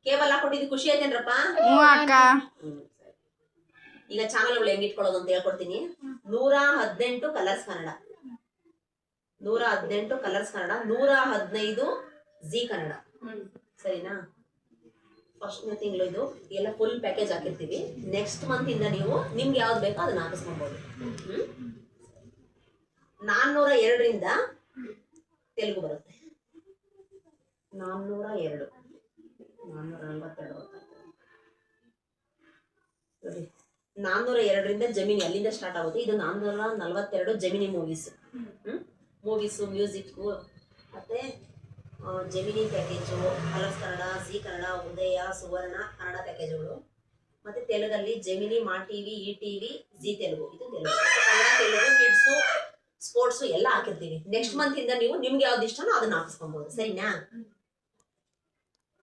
Cable ಹಾಕೊಟ್ಟಿದ್ದು ಖುಷಿ ಆಯ್ತೇನ್ರಪ್ಪ? ಅಕ್ಕ. ಈಗ ಚಾನಲ್ ಹೆಂಗ್ ಇಟ್ಕೊಳ್ಳೋದು ಅಂತ ಹೇಳ್ಕೊಡ್ತೀನಿ. 118 colours Kannada, 118 colours Kannada, 115 G Kannada. ಸರಿನಾ? ಫಸ್ಟ್ನೇ ತಿಂಗಳು ಇದು ಎಲ್ಲ ಫುಲ್ ಪ್ಯಾಕೇಜ್ ಹಾಕಿರ್ತೀವಿ. ನೆಕ್ಸ್ಟ್ ಮಂತ್ ಇಂದ ನೀವು ನಿಮ್ಗೆ ಯಾವ್ದು ಬೇಕೋ ಅದನ್ನ ಹಾಕಿಸ್ಕೊಬಹುದು. 402ರಿಂದ ತೆಲುಗು ಬರುತ್ತೆ. 402, 442 ನೋಡಿ. 402ರಿಂದ ಜಮಿನಿ ಅಲ್ಲಿಂದ ಸ್ಟಾರ್ಟ್ ಆಗುತ್ತೆ. ಇದು 442 ಜಮಿನಿ ಮೂವೀಸ್. ಮೂವೀಸು, ಮ್ಯೂಸಿಕ್ಕು, ಮತ್ತೆ Gemini package, Colors Kannada, Zee Kannada, Udaya, Suvarna Kannada ಪ್ಯಾಕೇಜುಗಳು. ಮತ್ತೆ ತೆಲುಗಲ್ಲಿ Gemini, Maa TV, E TV, Zee Telugu. ಇದು ತೆಲುಗು. ಕನ್ನಡ, ತೆಲುಗು, ಕಿಡ್ಸು, ಸ್ಪೋರ್ಟ್ಸು ಎಲ್ಲ ಹಾಕಿರ್ತೀವಿ. ನೆಕ್ಸ್ಟ್ ಮಂತ್ ಇಂದ ನೀವು ನಿಮ್ಗೆ ಯಾವ್ದು ಇಷ್ಟನೋ ಅದನ್ನ ಹಾಕಿಸ್ಕೊಬಹುದು. ಸರಿನಾ?